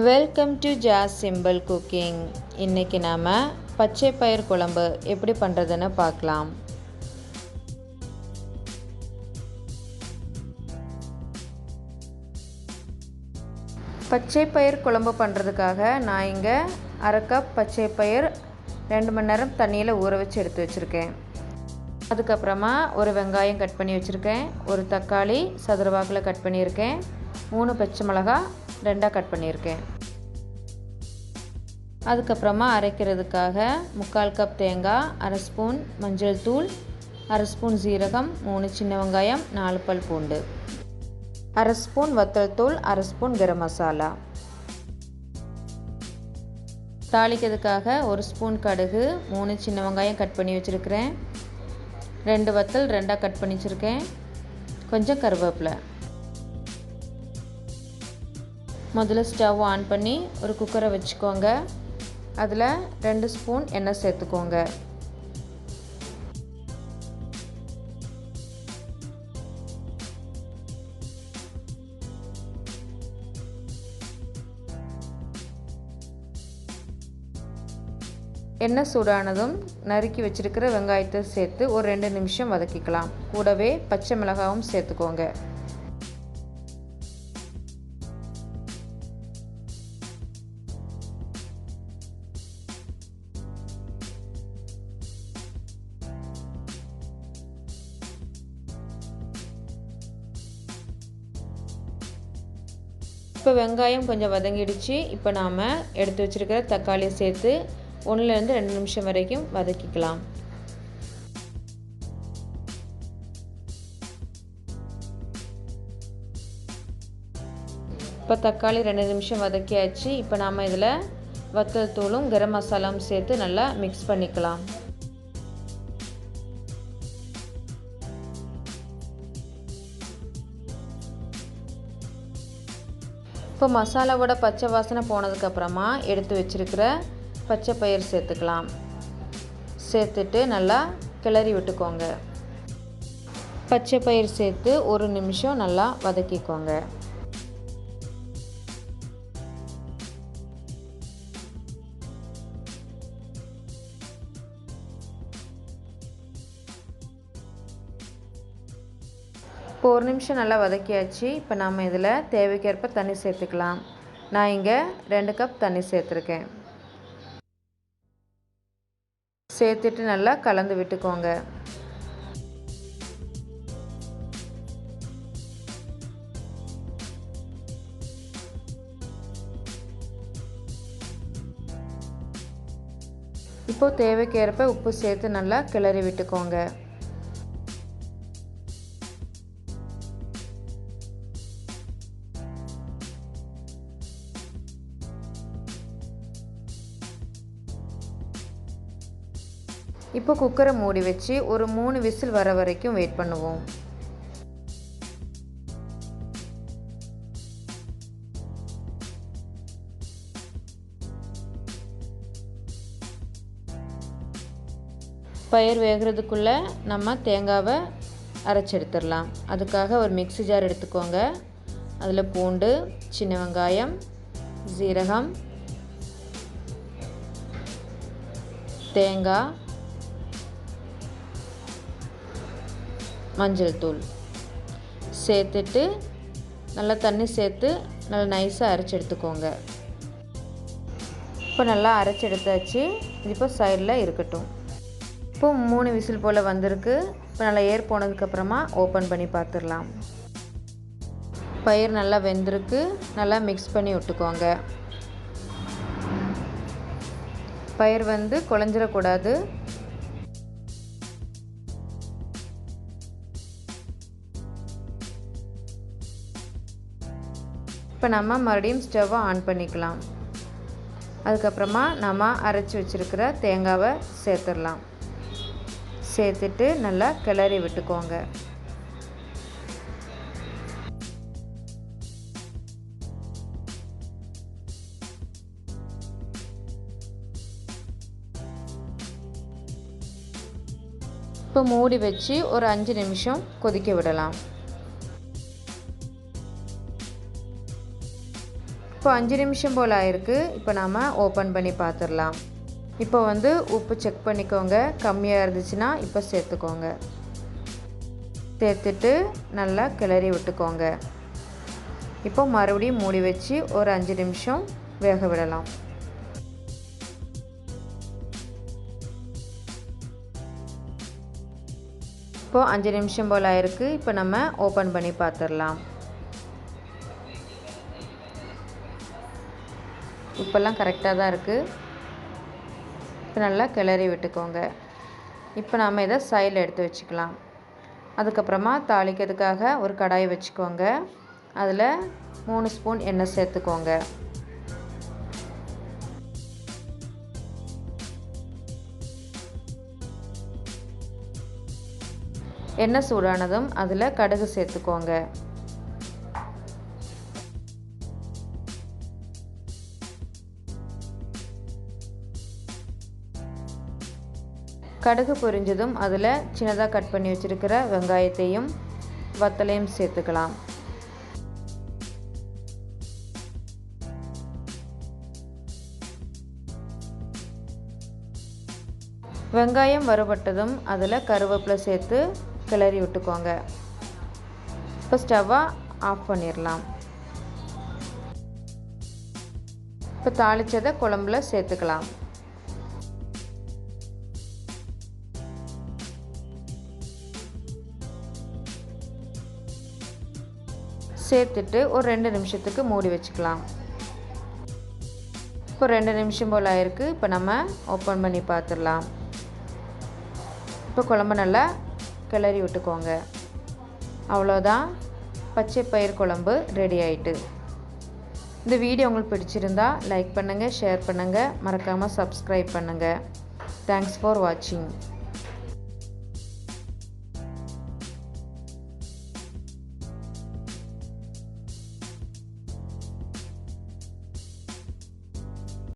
Welcome to Jas simple cooking. இன்றைக்கி நாம் பச்சை பயிர் குழம்பு எப்படி பண்ணுறதுன்னு பார்க்கலாம். பச்சை பயிர் குழம்பு பண்ணுறதுக்காக நான் இங்கே அரை கப் பச்சை பயிர் 2 மணி நேரம் தண்ணியில் ஊற வச்சு எடுத்து வச்சுருக்கேன். அதுக்கப்புறமா ஒரு வெங்காயம் கட் பண்ணி வச்சுருக்கேன், ஒரு தக்காளி சதுரவாக்கில் கட் பண்ணியிருக்கேன், 3 பச்சை மிளகாய் 2 கட் பண்ணியிருக்கேன். அதுக்கப்புறமா அரைக்கிறதுக்காக 3/4 கப் தேங்காய், அரை ஸ்பூன் மஞ்சள் தூள், அரை ஸ்பூன் சீரகம், 3 சின்ன வெங்காயம், 4 பல் பூண்டு, அரை ஸ்பூன் வத்தல் தூள், அரை ஸ்பூன் கரம் மசாலா. தாளிக்கிறதுக்காக 1 ஸ்பூன் கடுகு, 3 சின்ன வெங்காயம் கட் பண்ணி வச்சுருக்கிறேன், 2 வத்தல் 2 கட் பண்ணி வச்சுருக்கேன், கொஞ்சம் கருவேப்பிலை. முதல்ல ஸ்டவ் ஆன் பண்ணி ஒரு குக்கரை வச்சுக்கோங்க. அதில் 2 ஸ்பூன் எண்ணெய் சேர்த்துக்கோங்க. எண்ணெய் சூடானதும் நறுக்கி வச்சுருக்கிற வெங்காயத்தை சேர்த்து ஒரு 2 நிமிஷம் வதக்கிக்கலாம். கூடவே பச்சை மிளகாயும் சேர்த்துக்கோங்க. இப்போ வெங்காயம் கொஞ்சம் வதங்கிடுச்சு. இப்போ நாம் எடுத்து வச்சுருக்கிற தக்காளியை சேர்த்து 1லேருந்து 2 நிமிஷம் வரைக்கும் வதக்கிக்கலாம். இப்போ தக்காளி 2 நிமிஷம் வதக்கியாச்சு. இப்போ நாம் இதில் வத்தல் தூளும் கரம் மசாலாவும் சேர்த்து நல்லா மிக்ஸ் பண்ணிக்கலாம். இப்போ மசாலாவோட பச்சை வாசனை போனதுக்கப்புறமா எடுத்து வச்சுருக்கிற பச்சை பயிர் சேர்த்துக்கலாம். சேர்த்துட்டு நல்லா கிளறி விட்டுக்கோங்க. பச்சை பயிர் சேர்த்து 1 நிமிஷம் நல்லா வதக்கிக்கோங்க. இப்போ 1 நிமிஷம் நல்லா வதக்கியாச்சு. இப்போ நாம் இதில் தேவைக்கேற்ப தண்ணி சேர்த்துக்கலாம். நான் இங்கே 2 கப் தண்ணி சேர்த்துருக்கேன். சேர்த்துட்டு நல்லா கலந்து விட்டுக்கோங்க. இப்போ தேவைக்கேற்ப உப்பு சேர்த்து நல்லா கிளறி விட்டுக்கோங்க. இப்போ குக்கரை மூடி வச்சு ஒரு 3 விசில் வர வரைக்கும் வெயிட் பண்ணுவோம். பயிர் வேகிறதுக்குள்ளே நம்ம தேங்காவை அரைச்சி எடுத்துடலாம். அதுக்காக ஒரு மிக்ஸி ஜார் எடுத்துக்கோங்க. அதில் பூண்டு, சின்ன வெங்காயம், சீரகம், தேங்காய், மஞ்சள் தூள் சேர்த்துட்டு நல்லா தண்ணி சேர்த்து நல்லா நைஸாக அரைச்சி எடுத்துக்கோங்க. இப்போ நல்லா அரைச்சி எடுத்தாச்சு. இப்போ சைடில் இருக்கட்டும். இப்போ 3 விசில் போல் வந்திருக்கு. இப்போ நல்லா ஏர் போனதுக்கப்புறமா ஓப்பன் பண்ணி பார்த்துடலாம். பயிர் நல்லா வெந்திருக்கு. நல்லா மிக்ஸ் பண்ணி விட்டுக்கோங்க. பயிர் குழஞ்சிடக்கூடாது. இப்போ நம்ம மறுபடியும் ஸ்டவ்வை ஆன் பண்ணிக்கலாம். அதுக்கப்புறமா நம்ம அரைச்சி வச்சுருக்கிற தேங்காவை சேர்த்துடலாம். சேர்த்துட்டு நல்லா கிளறி விட்டுக்கோங்க. இப்போ மூடி வச்சு ஒரு 5 நிமிஷம் கொதிக்க விடலாம். இப்போ 5 நிமிஷம் போல் ஆயிருக்கு. இப்போ நாம் ஓப்பன் பண்ணி பார்த்துடலாம். இப்போ உப்பு செக் பண்ணிக்கோங்க. கம்மியாக இருந்துச்சுன்னா இப்போ சேர்த்துக்கோங்க. சேர்த்துட்டு நல்லா கிளறி விட்டுக்கோங்க. இப்போ மறுபடியும் மூடி வச்சு ஒரு 5 நிமிஷம் வேக விடலாம். இப்போ 5 நிமிஷம் போல் ஆயிருக்கு. இப்போ நம்ம ஓப்பன் பண்ணி பார்த்துடலாம். உப்பெல்லாம் கரெக்டாக தான் இருக்குது. இப்போ நல்லா கிளறி விட்டுக்கோங்க. இப்போ நாம் இதை சைடில் எடுத்து வச்சுக்கலாம். அதுக்கப்புறமா தாளிக்கிறதுக்காக ஒரு கடாய் வச்சுக்கோங்க. அதில் 3 ஸ்பூன் எண்ணெய் சேர்த்துக்கோங்க. எண்ணெய் சூடானதும் அதில் கடுகு சேர்த்துக்கோங்க. கடுகு பொரிஞ்சதும் அதில் சின்னதாக கட் பண்ணி வச்சுருக்கிற வெங்காயத்தையும் வத்தலையும் சேர்த்துக்கலாம். வெங்காயம் வறுபட்டதும் அதில் கருவேப்பிலை சேர்த்து கிளறி விட்டுக்கோங்க. இப்போ ஸ்டவ்வை ஆஃப் பண்ணிடலாம். இப்போ தாளித்ததை குழம்புல சேர்த்துக்கலாம். சேர்த்துட்டு ஒரு 2 நிமிஷத்துக்கு மூடி வச்சுக்கலாம். இப்போ 2 நிமிஷம் போல் ஆயிருக்கு. இப்போ நம்ம ஓப்பன் பண்ணி பார்த்துடலாம். இப்போ குழம்பு நல்லா கிளறி விட்டுக்கோங்க. அவ்வளோதான், பச்சை பயிர் குழம்பு ரெடி ஆயிட்டு. இந்த வீடியோ உங்களுக்கு பிடிச்சிருந்தா லைக் பண்ணுங்கள், ஷேர் பண்ணுங்கள், மறக்காமல் சப்ஸ்கிரைப் பண்ணுங்கள். தேங்க்ஸ் ஃபார் வாட்சிங்.